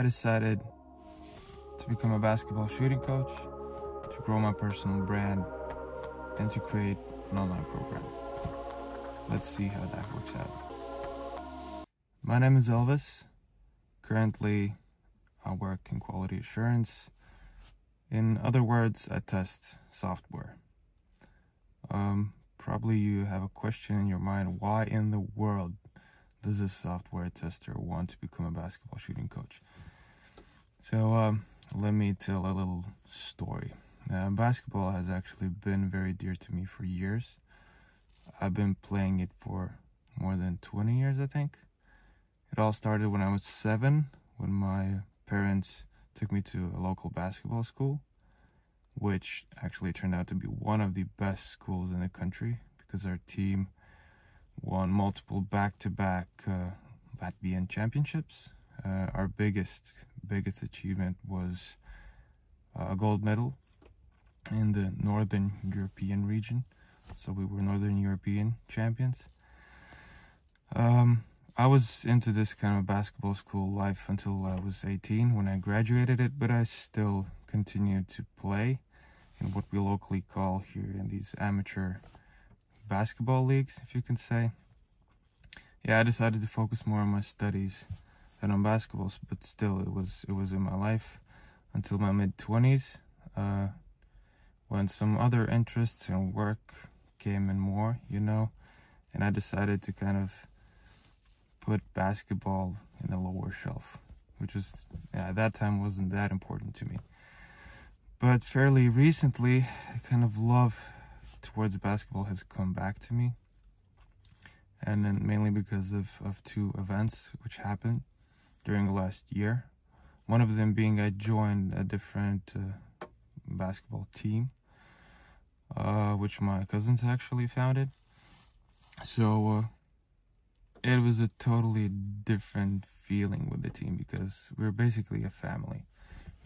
I decided to become a basketball shooting coach, to grow my personal brand, and to create an online program. Let's see how that works out. My name is Elvis. Currently, I work in quality assurance. In other words, I test software. Probably you have a question in your mind, why in the world does a software tester want to become a basketball shooting coach? So let me tell a little story. Basketball has actually been very dear to me for years. I've been playing it for more than 20 years, I think. It all started when I was 7, when my parents took me to a local basketball school, which actually turned out to be one of the best schools in the country because our team won multiple back-to-back Latvian championships. Our biggest achievement was a gold medal in the Northern European region. So we were Northern European champions. I was into this kind of basketball school life until I was 18 when I graduated it, but I still continued to play in what we locally call here in these amateur basketball leagues, if you can say. Yeah, I decided to focus more on my studies than on basketballs, but still it was in my life until my mid-20s, when some other interests and work came in more, and I decided to kind of put basketball in a lower shelf, which was, at that time wasn't that important to me. But fairly recently, a kind of love towards basketball has come back to me. And then mainly because of two events which happened during the last year. One of them being I joined a different basketball team, which my cousins actually founded. So it was a totally different feeling with the team because we're basically a family.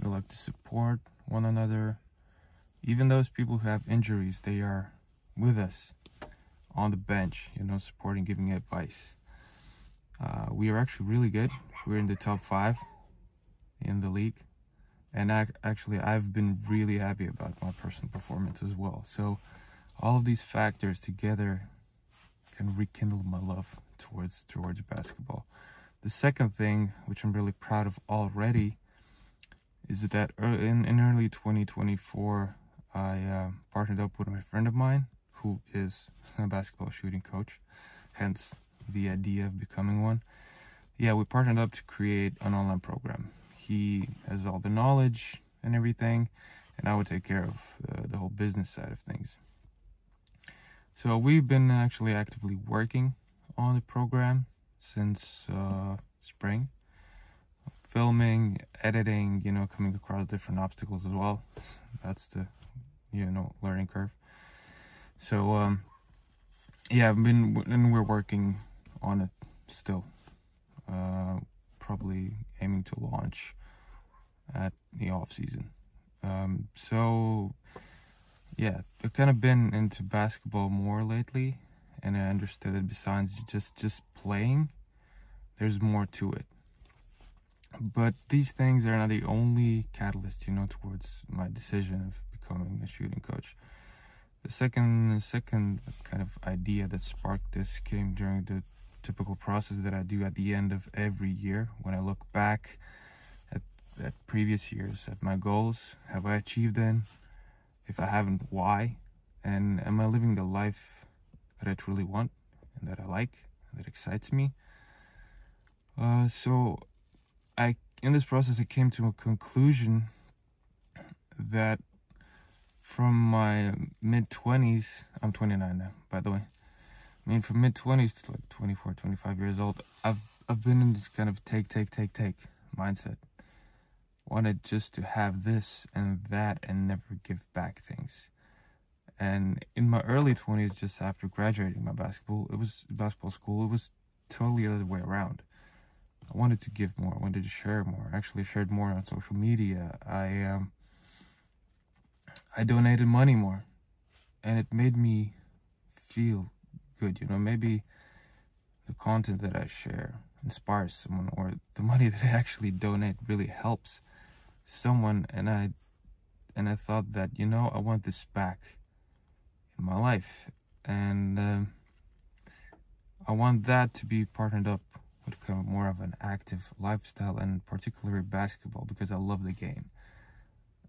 We like to support one another. Even those people who have injuries, they are with us on the bench, supporting, giving advice. We are actually really good. We're in the top 5 in the league. And actually, I've been really happy about my personal performance as well. So all of these factors together can rekindle my love towards basketball. The second thing, which I'm really proud of already, is that in early 2024, I partnered up with a friend of mine who is a basketball shooting coach, hence the idea of becoming one. Yeah, we partnered up to create an online program. He has all the knowledge and everything, and I would take care of the whole business side of things. So we've been actually actively working on the program since spring. Filming, editing, coming across different obstacles as well. That's the, learning curve. So, yeah, we're working on it still. Probably aiming to launch at the off season. So, yeah, I've kind of been into basketball more lately, and I understood that besides just playing, there's more to it. But these things are not the only catalyst, towards my decision of becoming a shooting coach. The second kind of idea that sparked this came during the typical process that I do at the end of every year, when I look back at previous years, at my goals. Have I achieved them? If I haven't, why? And am I living the life that I truly want and that I like, and that excites me? So in this process, I came to a conclusion that from my mid-20s, I'm 29 now, by the way. From mid-20s to like 24, 25 years old, I've been in this kind of take mindset. Wanted just to have this and that and never give back things. And in my early 20s, just after graduating my basketball school, it was totally the other way around. I wanted to give more. I wanted to share more. I actually shared more on social media. I donated money more, and it made me feel good. Maybe the content that I share inspires someone, or the money that I actually donate really helps someone. And I thought that, you know, I want this back in my life, and I want that to be partnered up with kind of more of an active lifestyle, and particularly basketball, because I love the game.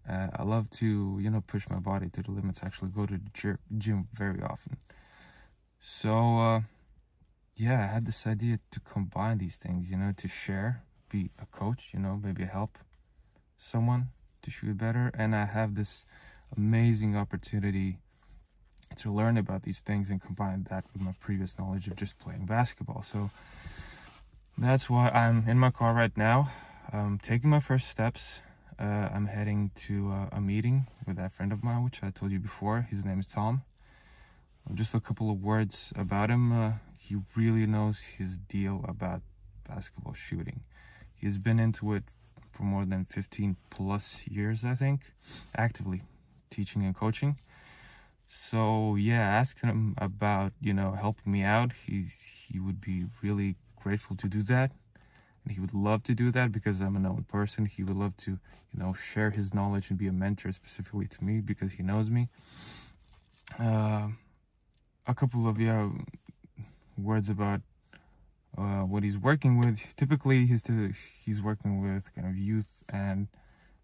I love to, you know, push my body to the limits, actually go to the gym very often. So, yeah, I had this idea to combine these things, you know, to share, be a coach, you know, maybe help someone to shoot better. And I have this amazing opportunity to learn about these things and combine that with my previous knowledge of just playing basketball. So that's why I'm in my car right now. I'm taking my first steps. I'm heading to a meeting with that friend of mine, which I told you before. His name is Tom. Just a couple of words about him. He really knows his deal about basketball shooting. He's been into it for more than 15 plus years, I think, actively teaching and coaching. So yeah, I asked him about, you know, helping me out. He would be really grateful to do that. He would love to do that because I'm a known person. He would love to, you know, share his knowledge and be a mentor specifically to me because he knows me. A couple of words about what he's working with. Typically, he's working with kind of youth and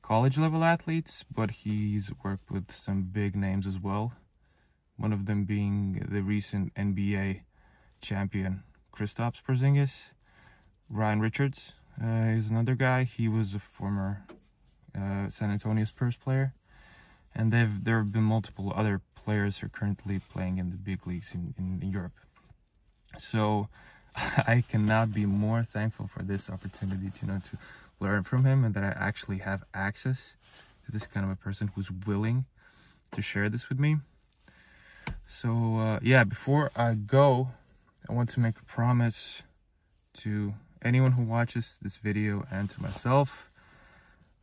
college level athletes, but he's worked with some big names as well. One of them being the recent NBA champion Kristaps Porzingis. Ryan Richards is another guy. He was a former San Antonio Spurs player, and there have been multiple other players who are currently playing in the big leagues in Europe. So I cannot be more thankful for this opportunity to, you know, to learn from him, and that I actually have access to this kind of a person who's willing to share this with me. So yeah, before I go, I want to make a promise to anyone who watches this video and to myself.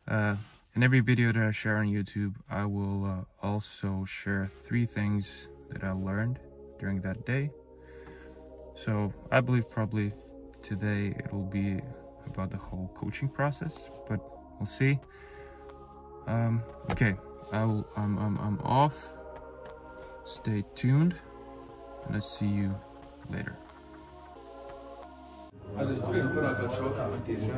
In every video that I share on YouTube, I will also share 3 things that I learned during that day. So I believe probably today it will be about the whole coaching process, but we'll see. Okay, I'm off. Stay tuned, and I'll see you later. Also, es tur ir varētu būt šautrītis, jā?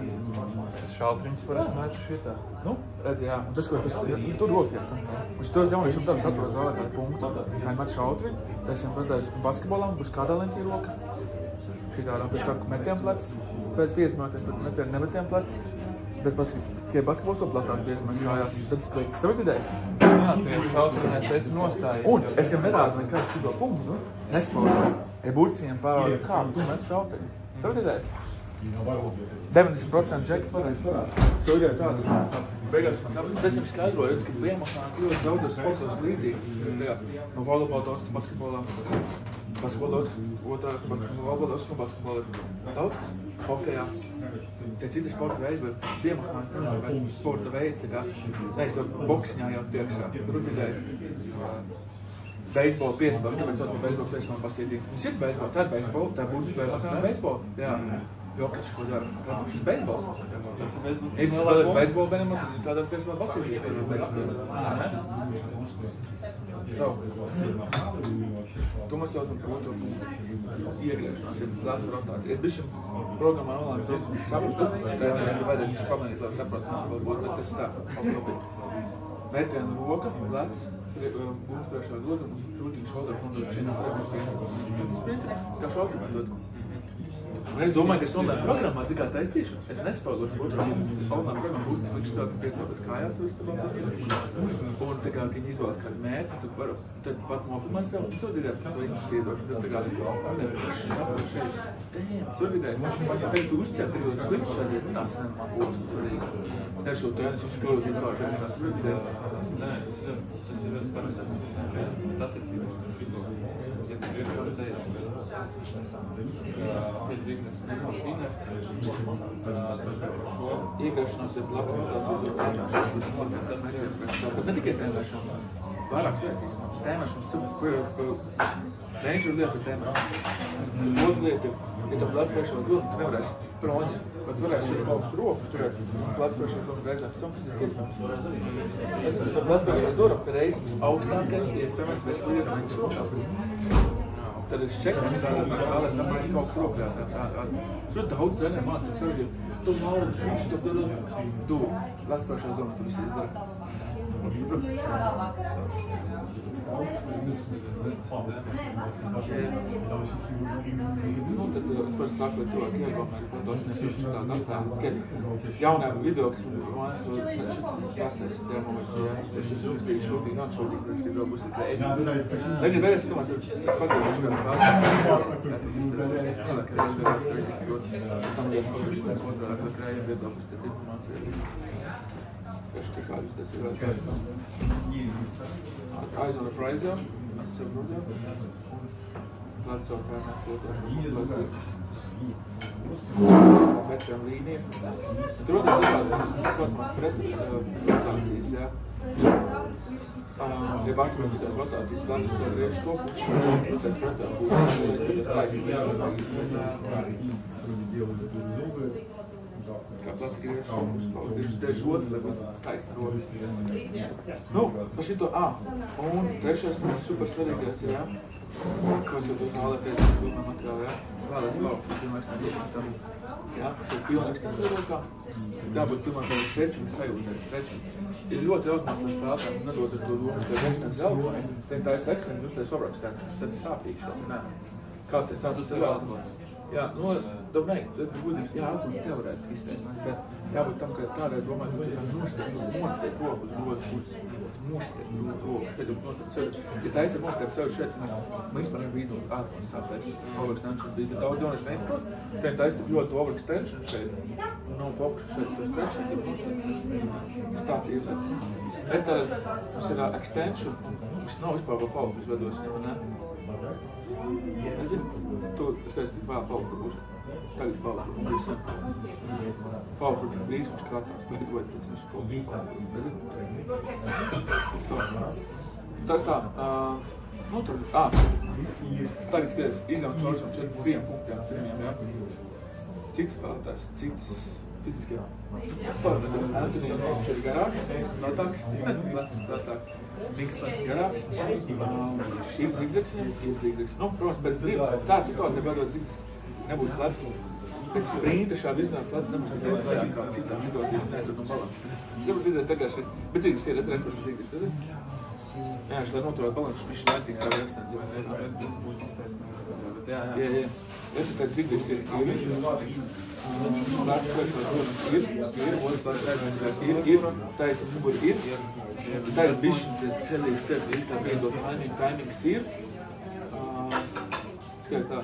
Tas šautriņš parasti mēdz šitā. Nu, redzi, jā, un tas, ko tur roktiec. Uz to jauniešiem darbs atrod zālē kādu punktu, kā ir met šautriņu, tā esam pretējis basketbolam, būs kādā leņķī roka. Šitā, un tas saku, metiem plec, pēc 5 minūtēs, pēc metiem nemetiem plec, bet tikai basketbols vēl platāk biežamais kājās, tad splīts. Savat ideja? Jā, tie šautriņai tu esi nostājies. Un es jau nerādu nekādu šito punktu, nu, nespaudu. Ja būtisiem pārādu kādu, tu met šautriņu. Savat ideja? 90% džeki pareizi parāda. So ideja tāda, beigās pēc jums skaidroju, redz, ka Liemoknā ļoti daudzos sportos līdzīgi. No volejbola daudz, basketbolā. Basketbola daudz, otrā, volejbola daudz, no basketbola daudz, hokejā. Tie citi sporta veidi, bet Liemoknā sporta veids, nevis boksiņā jau tiekšā. Tur ideja. Beisbola piespēl, kāpēc sauc par beisbola piespēl pasīdīt? Viņš ir beisbola, tā ir beisbola, tā būtu beisbola. Jā. Jokic, ko dara? Tas ir beisbols. Ir spēlēs beisbola, bet tas ir tādā piespēl pasīdīt. So, tu mēs saucam par otru iegriešanās, ir lēts rotācija. Es bišķi programmā nolēmu sapratu, ka vajadzētu viņš pamanīt, lai sapratu, varbūt, bet tas ir tā. Metienu roka, lēts, būs priekšā doza un šūtiņu šaudara fondu. Tas principā kā šaudara metod. Es domāju, ka es online programmā kā taisīšu. Es nespēlēšu otrā. Online programmā būtu slikšs tā, ka piecāties kājās uzstabā. Un tā kā viņi izvēlas kādu mērķi, tad pats nofilmēs sev un sodīdē, ka viņi spiedošu. Tad tā kā sodīdē, tagad tu uzķert arī uz klikšs šādiet, tas nemāk osmu svarīgi. Ja šo tēnis viņš kļūdīt pārkāršās sodīdē. Nē, tas ir starpsēs. Tas ir cīnās. Ja tu ir kādēļ Iegriešanās ir plakātāts, bet ne tikai tēmēšana. vairākas lietas. Tēmēšanas, ko Ranger lieta ir tēmēšanas. Otra lieta ir, ja tev plats priekšā uz vilku, tu nevarēsi bronzi, bet varēsi šeit augstu roku turēt plats priekšā uz vilku reizēs. Tas ir iespējams. Tad plats priekšā uz vilku reizes augstākais iespējams mēs liekam uz rokā. Tad es čekam, vēlēs apmēr tik augstu roku. Es ļoti daudz trenēju mācīju savu, tu Maura, tu plats priekšā uz vilku, tu visi izdara. Nu, tad par sāku, lai cilvēki iedomāju, ka tos nesūtas tāda aptēma. Jaunajā video, kas man mājas, šis pārstais dēmojas, es biju šūtīgi, atšūtīgi, pēc video būs ir krēļi. Tagad vēlēs filmās, es pagājuši, ka pārstais Eyes on the prize job, that's a good job. That's all kind of better līnija. Tur ir dažādas sasmās rotācijas, jā. Ja basmēs tās rotācijas, plats un tad rieši kopu, tad pretā būs kā plats griež kopus, griež tieši otru, lai būtu taisna rodas. Nu, par šito, un trešais mums super svarīgais, jā, ko es jau tu tālē pēc filmā materiāli, jā, vēlēs laukšu, pilnā ekstensija, jā, tas ir pilnā ekstensija rokā, jābūt pilnā tāda stretching sajūta, stretching. Ir ļoti jautri mēs spēlētājiem nedod ar to domu, ka ekstensija galvā, tad tā ir ekstensija, jūs taisa overextension, tad ir sāpīgi šo, nē. Kā tas ir vēlētos? Jā, nu, domāju, tad būtībā jāatmās teorētiski izteiksmēs, bet jābūt tam, ka tādai domāju, ka nostiek roku uz dodu pusi. Nostiek roku, šeit jums nostiek sevi. Ja taisa nostiek sevi šeit, man vispār brīdu atmās sāpēs, overextension brīdi. Daudz jaunieši neizprot, tiem taisa ļoti overextension šeit, nav fokusu šeit, tas stretching, tas tā ir lietas. Es tāda, mums ir extension, mums nav vispār vēl fokus vedos, ne? Nezinu, tu skaidrs tik vēl Powerful būs. Tagad Powerful būs sen. Powerful tik drīz viņš krātās, bet gribētu pēc viņš kaut nezinu. Tas tā, nu tur, tagad skaidrs, izjauns vārds un 4 punktiem, pirmiem, jā. Cits spēlētājs, cits fiziski, jā. Antonius ir garāks, notāks, Miks pēc garāks, šīs zigzags, Nu, protams, pēc brīvā, tā situācija bēdot zigzags nebūs lats. Pēc sprinta šā virzienā lats nebūs lats, kā citās situācijas neatrod no balans. Gribat redzēt tagad šis, bet zigzags ir rekurši zigzags, redzēt? Jā, šitā noturēt balans, viņš ir laicīgs savu ekstenzi. Jā. Es pēc zigzags ir Plats priekšā ir, otrs plats ir, taisa muguri ir, tagad bišķi celīgs tev ir, tā beidzot timings ir, skaidrs tā,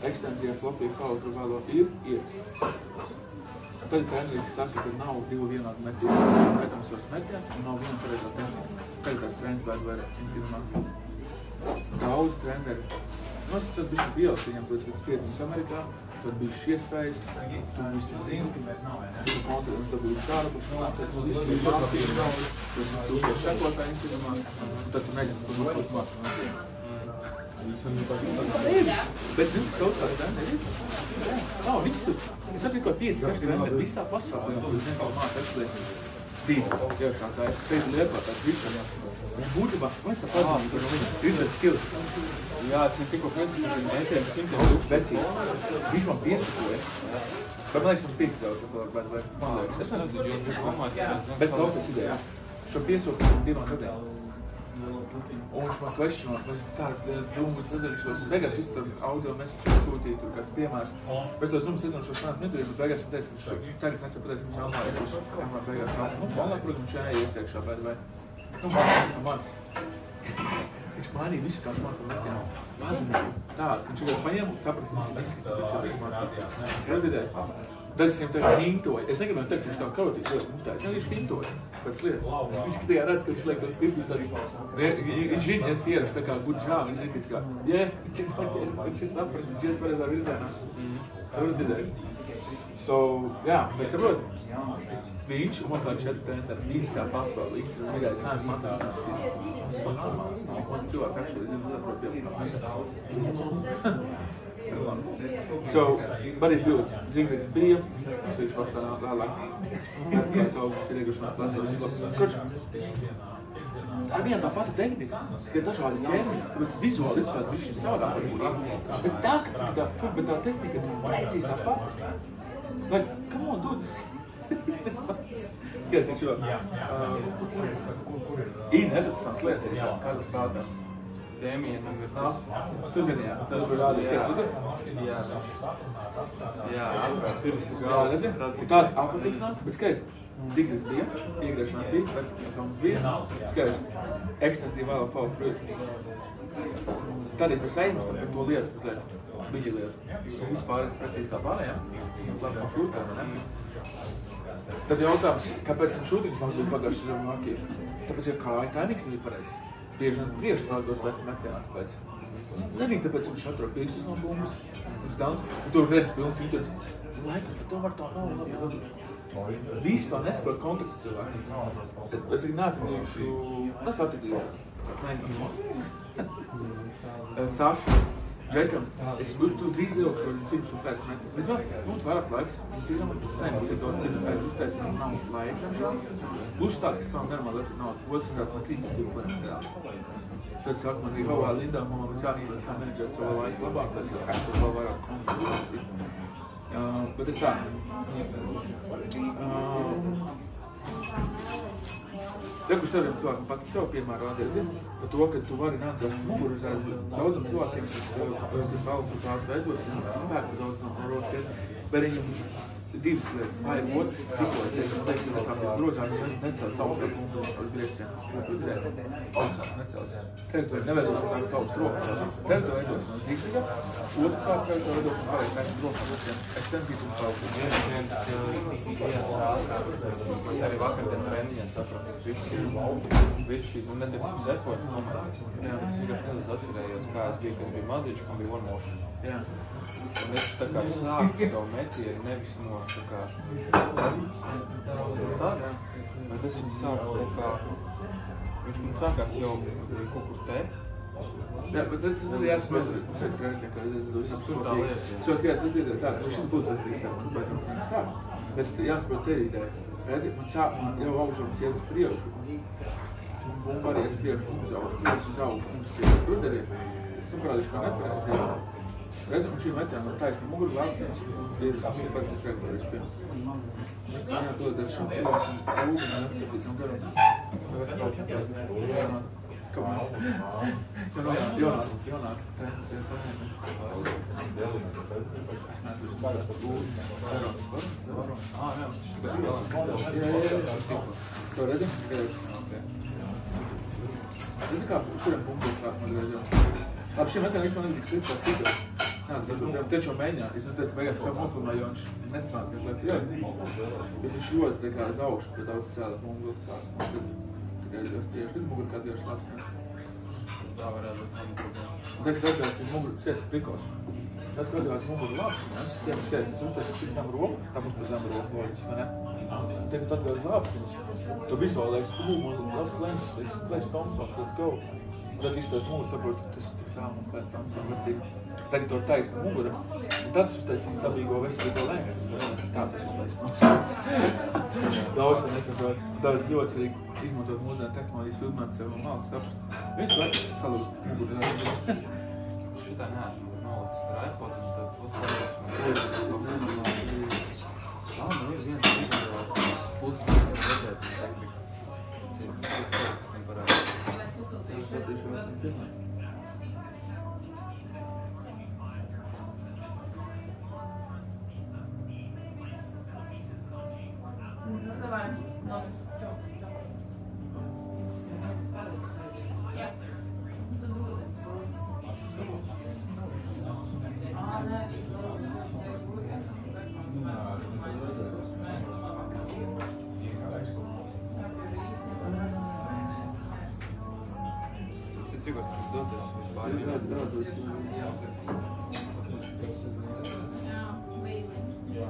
ekstenzijā flopī kautru vēlo ir. Tad treneriks saka, ka nav 2 vienādi metieni, metams vairs metieni, un nav viena pareizā treneri. Tagad tās treneris vairāk intimā. Daudz treneri. Nu, es tad bišķi bielas viņam pēc spiedums Amerikā. Tad bija iespējas, tu visi zini, tu kontrolis dabūji darbu, tu visi ir mācīja naudu, tu ir sekotāji incidumā, un tad tu nezini, tu būtu mācīja. Bet zini, kaut kā treneri ir? Nav visu. Es saprotu, ka 5-6 treneri visā pasaulē. Tu zini, kā māca ekslēs. Dīva, iekšā tā ir. Teicu liepātās visam. Un būtībā, man es tā pazīju, ka no viņa ir skills. Jā, es viņu tikko pēc mētiem simtiem vecīgi. Viņš man piesakoja. Bet man liekas, man piesakoja, vai man liekas. Es nezinu, bet klausies ideja. Šo piesakoju 2 gadiem. Un viņš man questionot, man tā dūmas sadarīšos. Beigās visu tur audio message sūtīja, tur kāds piemērs. Pēc to zoomas sezināšos sanāt neturīju, bet beigās viņš teica, ka tagad nesapateic, ka viņš jāmāja. Viņš beigās nav. Nu, vēlāk, protams, viņš jāiet iesiekšā, bet vai. Nu, mans. Viņš mainīja visu, kā māca metienu. Mazinīju. Tā, viņš jau paņēma un saprata, ka viņš ir Tad es viņam tagad hintoju. Es negribēju teikt, ka viņš tā karotīgi ļoti mutājas. Viņš hintoja pēc lietas. Viņš skatījā redz, ka viņš liek tos pirkļus arī. Viņš zina, es ierakstu tā kā good job, viņš zina, ka viņš ir saprast, viņš ies pareizā virzienā. Tur ideja. jā, bet saprot, viņš un man kā 4 tenteri visā pasaulē, viņš ir vienīgais neesmu atādās. Tas ir normāls, mans cilvēks actually zina, saprot, but it good. Zigzags bija, es viņš pats vēlāk. Kā savu tiriegušanās Latvijas. Kurš? Tā ir viena tā pati tehnika, ka dažādi ķēmiņi, bet vizuāli izskatās bišķi savādāk varbūt. Bet taktika, bet tā tehnika precīzi tā pati. Like, come on, dude, tas pats. Kāds viņš jau? Interesants lietas, kādas pārdās. Dēmien, tas... Suzinījā, tas var rādīt, Jā, pirms tu gāzi. Un tāda apakšanās, bet skaist. Zigzags bija, iegriešanās bija, perfekcionas bija, skaist. Ekstentīvi vēl fall fruit. Tad ir tas aizmastam par to lietu, bija lietu. Vispār ir precīzi tā pārējām. Labi, man šūtām, ne? Tad jautājums, kāpēc man šūtības man bija pagājuši žemākie? Tāpēc jau kāja taimīgs nebija pareizs. Bieži vien priekšpārdos veci metienā, tāpēc. Nebija tāpēc, viņš atro pirkstus no bumbas, uz daudz, un tur redz pilns viņi tad, laikam, bet tomēr tā nav labi. Vispār nesaprot konteksts cilvēki. Es neatradīšu, nesatikļu. Saša, Džekam, es būtu drīz ilgšu pirms un pēc metas. Bet nu, vairāk laiks, un cīnām ar sen, būs ir daudz citu pēc uzteikt, man nav laika. Plus tāds, kas kā normāli lietu nav, otrs kāds man 32 reāli. Tad saka, man ir Havā Lindā, man mums jāsaprot, kā menedžēt savu laiku labāk, tad es tur vēl vairāk konsultāciju. Bet es tā. Reku saviem cilvēkiem pats sev piemēru rādīt, par to, ka tu vari neatrast muguru uz daudzam cilvēkiem, kas vēl par tādu veidos, un spēku daudz no rokas, bet viņam divas lietas, ir otrs, psiholoģiski, un teiksim, kā pēc grozām, viņi necēl savu preku uz griekstiem, necēl. Teritori neveidot tā tautas rokas, teritori veidos no zīkstiga, otrkārt teritori veidos no pārējais nekam rokas rokiem, ekstensību un tautas. Viens ko es arī vakar ten rendiņiem sapratu, višķi, nu neteiksim sekot, es vienkārši nedaudz atcerējos, kā es biju maziņš, man bija one motion. Un es tā kā sāku savu metienu, nevis no tā kā tad, bet es viņu sāku kaut kā, viņš man sākās jau kaut kur te. Jā, bet tas arī jāsaprot, ka treniņā, es tur tā lieta. Šos jāsaprot tā, ka šis būtu tas tiksām, bet man sāk. Bet jāsaprot te ideja. Redzi, man sāk, jau augšams iet uz priekšu. Un bumba arī iet uz priekšu, uz augšu, uz ruderiem. Es saprādīšu, kā nepareizi. Redzi, un šī metienā man taisna muguru lēpties, un ir šī parasti treniņš pirms. Jā, to ar šim cilvēkam rūgu, man apsakīt, un garam. Kāpēc? Jonāt. To redzi? Redzi kā, kuram punktu sāk man redzi? Labi, šī metienā viņš man nezinu, cik slikts citos. Tečo mēģināt, es teicu, beigās savu nofilmēju, jo viņš nesanācies, lai bet viņš ļoti tā kā uz augšu, bet daudz cēlā punktu sāk. Es tieši līdz muguru kā dieši labs. Tā varētu būt tāda problēma. Tad, kad atgādās muguru, skaist prikos. Tad, kad atgādās muguru labs, es skaist, es uztaisu tik zem roku, tā mums par zem roku loģiski, vai ne? Tad, kad atgādās labs, to visuāli liekas, man labs lens, Klais Thompsons, let's go. Tad izstāst muguru, saprotu, tas tik tā man pēc tam samlacīgi. Tagad to taisna mugura, un tad es uztaisīju dabīgo veselīgo lēni. Tā tas uztaisīju. Daudz tā nesaprot. Daudz ļoti svarīgi izmantot mūsdienu tehnoloģijas, filmēt sev no malas saprast. Viens laiks salūst muguru. Šitā neesmu nolicis traipods, un tad nu ir viens plus redzēt tehniku. Cik neparādi. Es satīšu vēl pirmā. Давай, нож, чё? Я. Cik tas doties vispār? Jā,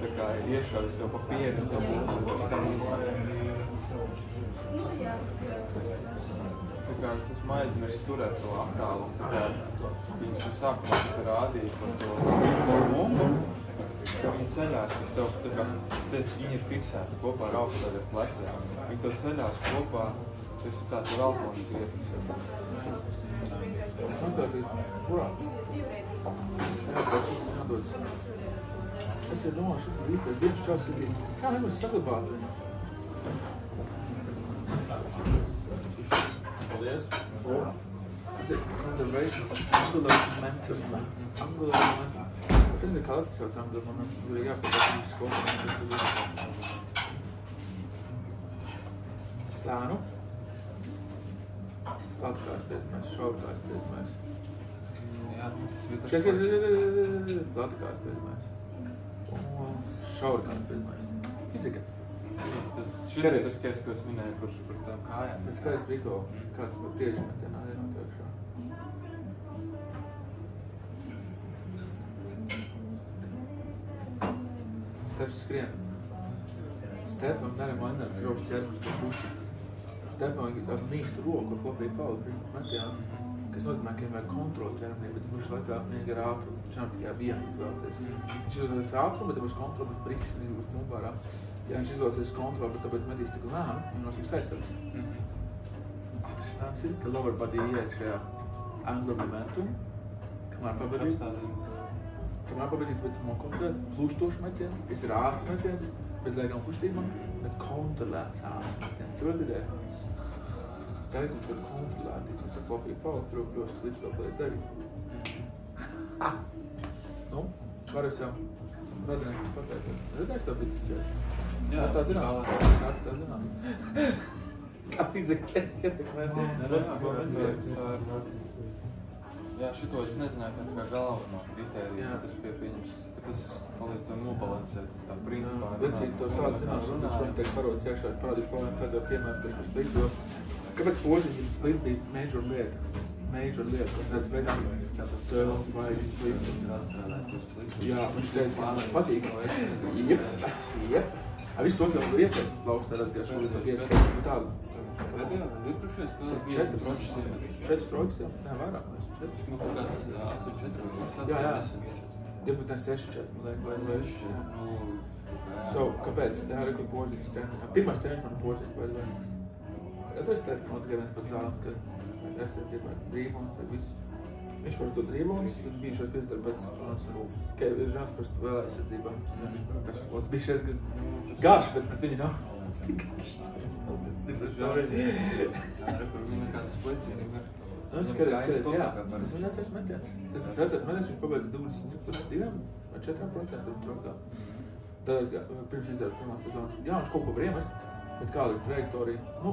Tā kā iešauju sev pa pienu, to būtu tam izmantot. Tā kā es esmu aizmirsis turēt to akālu, tā kā viņas jau sākumā rādīja par to bumbu, ka viņi ceļās ar tev, tā kā viņi ir fiksēti kopā ar augstādiem pleciem. Viņi to ceļās kopā, tas ir tāds velponis vietas. Kurā? Jā, tas es ir domāju, šis ir īstais bieži čās ir bijis. Kā nemaz saglabāt viņu? Paldies. Angular momentum. Es nezinu, kā tas sauc angular momentum. Ir jāpatāt viņu skolā. Plānu. Platkās piezmēs, šaurkās piezmēs. Jā, tas ir Platkās piezmēs. Un šaurkās piezmēs. Fizika. Šis ir tas, ko es minēju par tām kājām. Bet skaisti priko, kāds pat tieši metienā ir notiekšā. Stefs skrien. Stefam darām Andrēm kraušs ķermas par pusi. Stefam ir mīkstu roku ar flopiju faulu metienā, kas nozīmē, ka vienmēr kontroli ķermenī, bet viņš laikā apniega ar ātrumu. Viņš nav tikai viena izvēlēties. Viņš izvēlēties ātrumu, bet viņš kontroli bez briks un izvēlēties mumbārā. Ja viņš izvēlēsies kontroli, bet tāpēc metīs tik lēnu, viņš nosīgs aizsardz. Interesants ir, ka lower body ieiet šajā angular momentum, kamēr pabadīt pēc konkrēti plūstošu metienu, kas ir ātrs metiens, bez liekām kustībām, bet kontrolēts ātrs metiens. Saprot ideja? Tagad viņš var kontrolēt, viņš tā flopija faulu, protams, līdz to paliek darīt. Nu, varu es jau radiniekam pateikt. Redzēs to bits ķēšu? Jā, tā zinām. Tā zinām. Kā fizika ietekmē? Jā, šito es nezināju, kā galveno kritēriju, tas bija pieņems Tas palīdz tam nobalansēt tā principā. Vecīgi to tādu zināšanu, tas šodien tiek parodas iekšā, parādīšu pavien pēdējo piemēru, pēc splits, jo kāpēc požiņas splits bija major lieta, kas redz beigām, sēles, vajag splits. Jā, viņš teica, man patīk. Jep. Visu to, ka var ieskait plaukstā razgāt šodien, var ieskait tādu. Pēdējā, vidrušies, tas bija 4 stroķis, jā, nē, vairāk. Nu, kaut kāds 8-4. Jā. 12-6-4, man liek, vai 6. So, kāpēc? Tā ir, kur požiņas treniņš. Pirmais treniņš man požiņas, vai. Es teicu, ka man tikai viens pats zāle, ka es tikai drīvons vai visu. Viņš var to drīvons, bijušais pizdara pēc, ka ir žāns par vēlējas atzībā. Viņš bijušais garš, bet viņi nav. Tas tik garš. Jā, kur viņa kāds splicīgi var. Skaties, jā. Tas viņa vecais metiens. Tas vecais metiens, viņš pabeidza 22 vai 4% trokā. Tad pirms izdarba pirmās sezonas. Jā, viņš kaut ko var iemest, bet kāda ir trajektorija? Nu,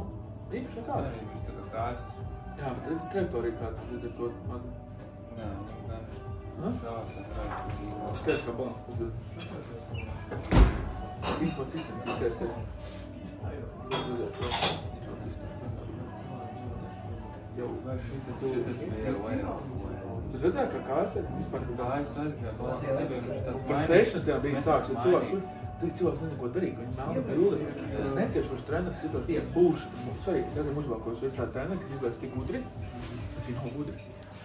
īpaši nekāda. Viņš tā kā kājas. Jā, bet redz trajektorija kāds, redz ar to mazi. Jā, šāds ir trajektorija. Skaties, kā balans uzdod. Info sistēmas, skaties. Jau. Tas bija vairāk. Tu redzēji, kā kājas ir? Kājas aizgāja, balans nebija viņš tāds Par stations jā bija sāks, jo cilvēks nezinu, ko darīt, viņi melna bildi. Es neciešu uz treneris, skatos, būšu. Sorry, es esmu uzvalkojis, jo ir tāda treneri, kas izlaiž tik gudri, tas viņa nav gudri.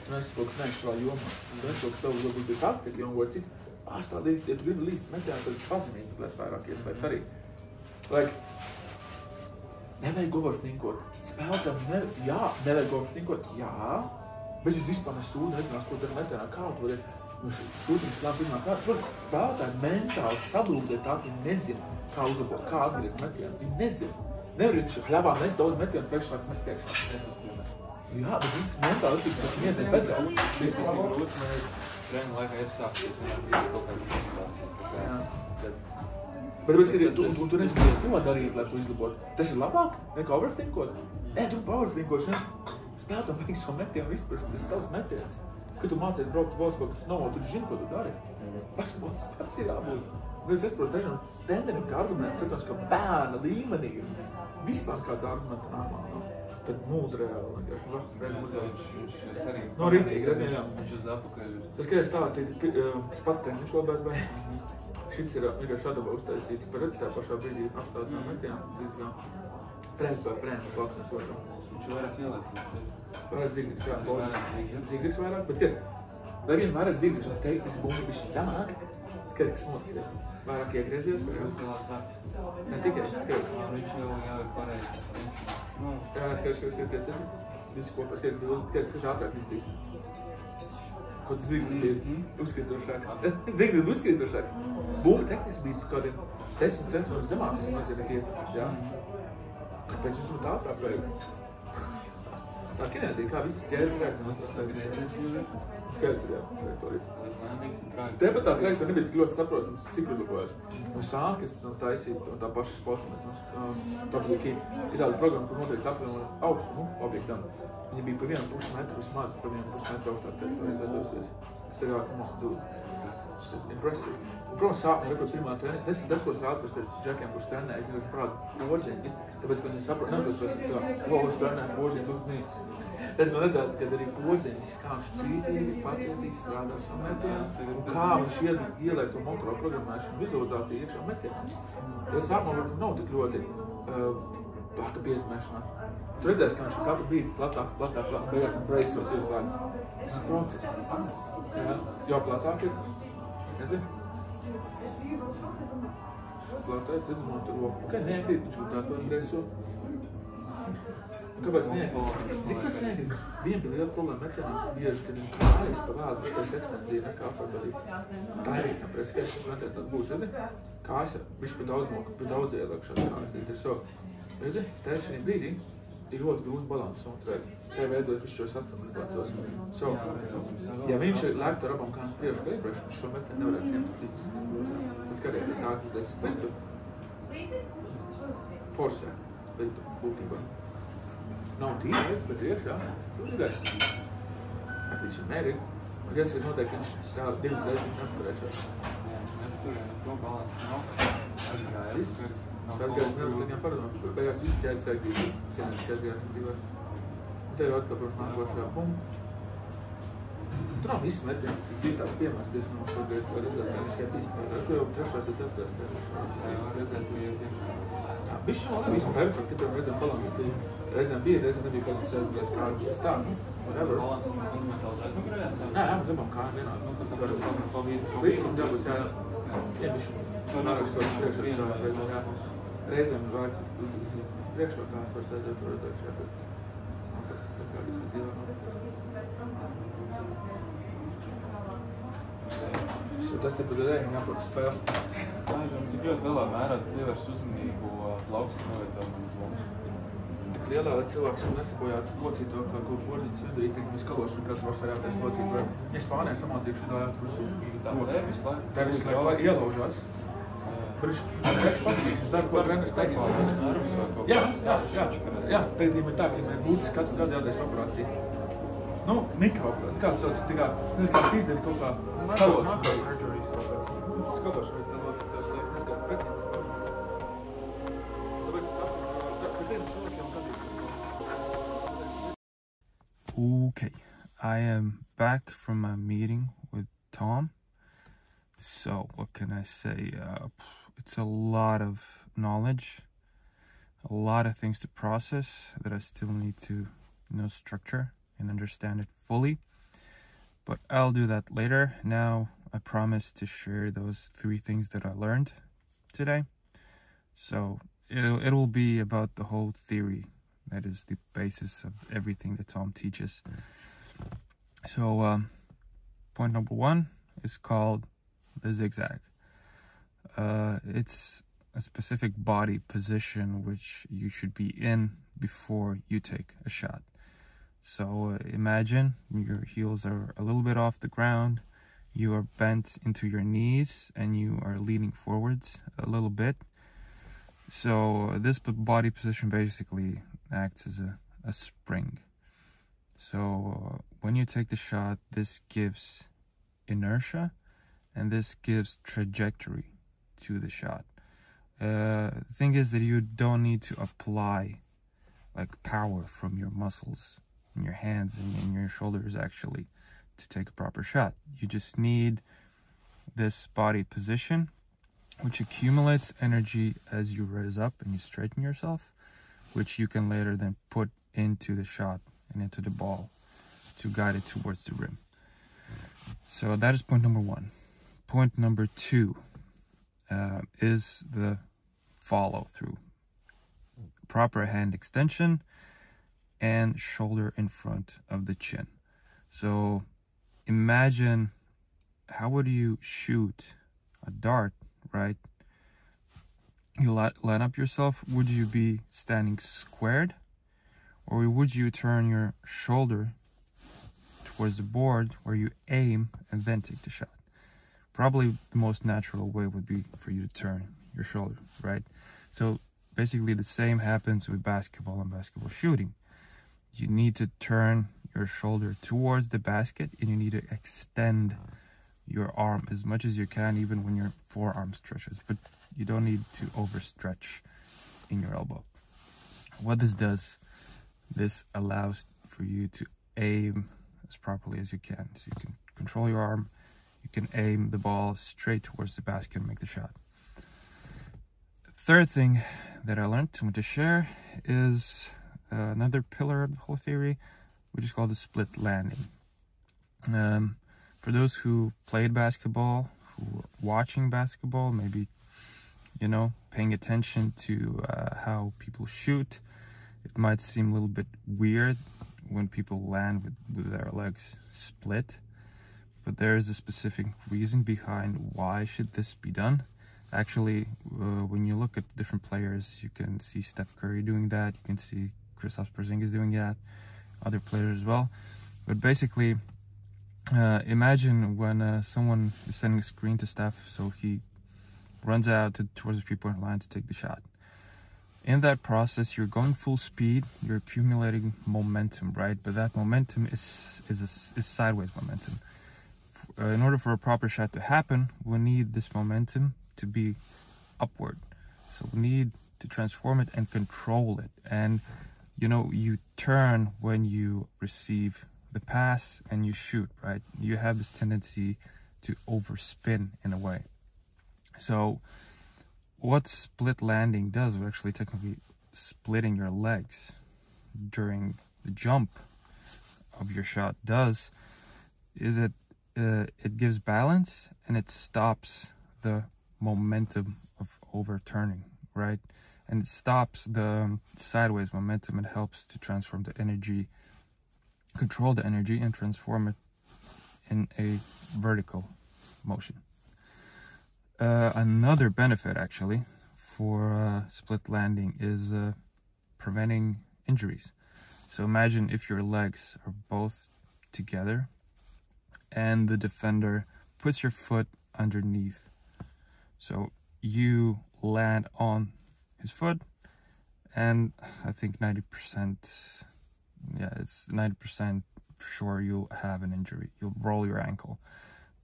Un es saprotu, ka nevis savā jomā. Un es saprotu, ka tev varbūt bija taktika, un kaut cits. Stādīt, ja tu gribi līst metienā, tad pazinīt, lai vairāk ieslēgt arī. Nevajag overthinkot. Spēlētājiem nevajag overthinkot, jā. Bet jūs vispār nesūdi, nezinās, ko dara metienā, kā tu vari šūtiņas klāt pirmā kārta. Spēlētāji mentāli sablūdē tā, ka viņi nezina, kā uzlabot, kā atgriezt metienā. Viņi nezina. Nevar viņš hļabā nes daudz metienus, pēkšņi sāk mest iekšā. Jā, bet viņš mentāli attīk, kas viņiem ir bedrā. Tas ir grūti, man trenu laikā ir sākties, un bija kaut kādā Jā. Bet tāpēc, ka tu nezini, ko darīt, lai tu izlabot. Tas ir labāk, nekā overthinkot. Nē, tu pa overthinkošanu spēlētājiem vajag savu metienu izprast, tas ir tavs metiens. Kad tu mācies braukt basketbolu, tas nav, tu zini, ko tu dari. Basketbols pats ir jābūt. Es saprotu, dažiem treneriem kā argumenti, saprotu, ka bērna līmenī vispār kāda argumenta normāla. Tad reāli vienkārši Viņš arī no rītīgi, redzēju, jā. Viņš uz apakaļ. Tas skaties tā, tas pats treniņš labās vai šits ir vienkārši šādabā uztaisīt, par redz tā pašā brīdī apstāt no metienām, zīgzām. Prēms vai prēms plakšanas otram. Viņš vairāk nelēk. Vairāk zīgzīgs, kā loģiski. Zīgzīgs vairāk, bet skaties, vai vien vairāk zīgzīgs un teikt, tas būtu bišķi zemāk, skaties, kas notiksies. Vairāk iegriezies, ne tikai, skaties. Viņš jau ir pareizi. Jā, skaties. Visi kopā skaties, kas ātrāk iztīs. Ko tu zīgzīgs ir uzskritošāks. Zīgzīgs ir uzskritošāks. Būva tehniski bija kādiem 10 centimetrus zemāks, es mazliet iepatīt, jā. Kāpēc viņš būtu ātrāk vajag? Tā kinētī, kā visas ķēdes reakcijas skaidrs ir, jā, trajektorijas. Tepat tā trajektorija nebija tik ļoti saprotams, cik uzlabojas. No sākas no taisīt, no tā paša sportnes, no Toplīkī. Ir tāda programma, kur noteikti apvieno augstumu objektam. Viņa bija pa 1,5 metru vismaz, pa 1,5 metru augstā teritorija izveidosies. Es tagad kā mums dūdu. Tas ir impressive. Un, protams, sākumā rekord pirmā treniņa. Tas ir tas, ko es rādu par džekiem, kurš trenē. Es vienkārši parādu porziņas, tāpēc, ka viņi saprot, neuzvēc tā, kurš trenē porziņas. Es man redzētu, kad arī porziņas, kā viņš cītīgi, pacietīgi strādā šo metienu, un kā viņš ielēk to motoro programmēšanu, vizualizāciju iekšā metienā. Jo sākumā varbūt nav tik ļoti plata piesmēšanā. Tu redzēsi, ka viņš katru brīdi platāk, beigās un breisot ieslēgs. Tas ir process. Jā, jau platāk ir. Redzi? Platais, redzi, man tur roku. Kā nekrīt, viņš tā to breisot. Kāpēc nekrīt? Cik pēc nekrīt? Viena bija liela problēma metienā, bieži, kad viņš kājas pa vēdu štais ekstenzija nekā apārdarīt. Tā ir īstenā pēc skaits, metienā tas būs, redzi? Kājas, viņš pa daudz ielāk šāds kājas. Ir so, redzi, šī brīdī ir ļoti grūti balansu noturēt. Te veidojas visu šos astoņos. So, ja viņš lēktu ar abām kājām priekšu pa iepriekšu, šo metienu nevarētu ņemt līdz. Tad skaties, ka tās es sprintu. Forsē, sprintu būtībā. Nav tīrais, bet iekšā. Tur ir gais. Viņš ir mērīgi. Un, ja tas ir noteikti, viņš tā 2 reizes atturēšās. Tas gājums nevis viņam parunāt, kur beigās viss ķēdes vajadzīgs, ķēdes dzīvē. Un te jau atkal, protams, nākošajā punktu. Tur nav viss metiens, bija tāds piemērs, diezgan mums kādreiz var redzēt, kā viņš iet īstenībā. Tu jau trešais vai ceturtais tēmēs. Jā, redzēt, tu iet īstenībā. Jā, bišķi vēl nebija perfekti, ka tev redzam balans bija. Reizēm bija, reizēm nebija kaut kas aizgājis kā tā. Whatever. Balans un fundamentāls aizmugurējās? Jā, mēs zinām, kā vienādi. Tas var līdz un dabūt, jā. Jā, bišķi. Nārāks var priekšrokās reizēm, jā. Reizēm vajag priekšrokās var sēdēt protēkšā, bet tas tā kā viss dzīvē. Tas ir tad ejam jāprot spēle. Cik ļoti lielā mērā tu pievērš uzmanību plaukstu novietojumam uz mums? Tik lielā, lai cilvēks jau nesabojātu locīto, kā ko porziņas vidū izteikt mēs kalošanu, kāds var sajāties locīt, vai ja Spānijā samācīju šitā jūt Tā te visu laiku? Tā visu laiku ielaužās. Viņš patīk, dara, ko treneris teiks. Jā, tagad ir tā, ka ir būtis katru gadu jādēs operācija. Nu, mikrooperācija, kā tu sauc, tā kā, tas kā izdari kaut kā skalošanu. Skalošanu, tā locīt, tas liekas, neskāds pretības. Tāpēc es saprotu, ka tevi šolikiem patīk. Okay, I am back from my meeting with Tom. So, what can I say? It's a lot of knowledge, a lot of things to process that I still need to structure and understand it fully. But I'll do that later. Now, I promise to share those 3 things that I learned today. So, it will be about the whole theory. That is the basis of everything that Tom teaches. So, point number 1 is called the zigzag. It's a specific body position which you should be in before you take a shot. So imagine your heels are a little bit off the ground, you are bent into your knees, and you are leaning forwards a little bit. So this body position basically acts as a spring. So when you take the shot, this gives inertia, and this gives trajectory to the shot. The thing is that you don't need to apply like power from your muscles in your hands and in your shoulders actually to take a proper shot. You just need this body position, which accumulates energy as you raise up and you straighten yourself, which you can later then put into the shot and into the ball to guide it towards the rim. So that is point number 1. Point number 2 is the follow through. Proper hand extension and shoulder in front of the chin. So imagine, how would you shoot a dart, right? You line up yourself. Would you be standing squared, or would you turn your shoulder towards the board where you aim and then take the shot? Probably the most natural way would be for you to turn your shoulder, right? So basically the same happens with basketball and basketball shooting. You need to turn your shoulder towards the basket, and you need to extend your arm as much as you can, even when your forearm stretches, but you don't need to overstretch in your elbow. What this does, this allows for you to aim as properly as you can. So you can control your arm, you can aim the ball straight towards the basket and make the shot. Third thing that I learned to share is another pillar of the whole theory, which is called the split landing. For those who played basketball, who are watching basketball, maybe, paying attention to how people shoot, it might seem a little bit weird when people land with their legs split, but there is a specific reason behind why should this be done. Actually, when you look at different players, you can see Steph Curry doing that, you can see Kristaps Porzingis doing that, other players as well. But basically, imagine when someone is sending a screen to Steph, so he runs out towards the three-point line to take the shot. In that process, you're going full speed, you're accumulating momentum, right? But that momentum is sideways momentum. in order for a proper shot to happen, we need this momentum to be upward. So we need to transform it and control it. And you know, you turn when you receive the pass and you shoot, right? You have this tendency to overspin in a way. So what split landing does, or actually technically splitting your legs during the jump of your shot does, is it gives balance and it stops the momentum of overturning, right? And it stops the sideways momentum. It helps to transform the energy, control the energy, and transform it in a vertical motion. Another benefit actually for split landing is preventing injuries. So imagine if your legs are both together and the defender puts your foot underneath. So you land on his foot, and I think 90%, yeah, it's 90% sure you'll have an injury. You'll roll your ankle.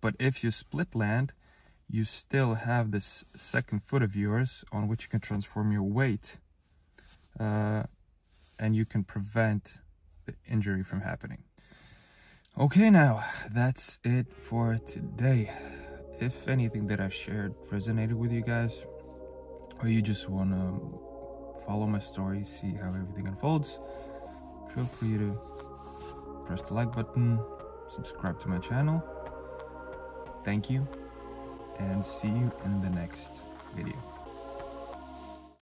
But if you split land, you still have this second foot of yours on which you can transform your weight, and you can prevent the injury from happening. Okay, now that's it for today. If anything that I shared resonated with you guys, or you just want to follow my story, see how everything unfolds, feel free to press the like button, subscribe to my channel. Thank you, and see you in the next video.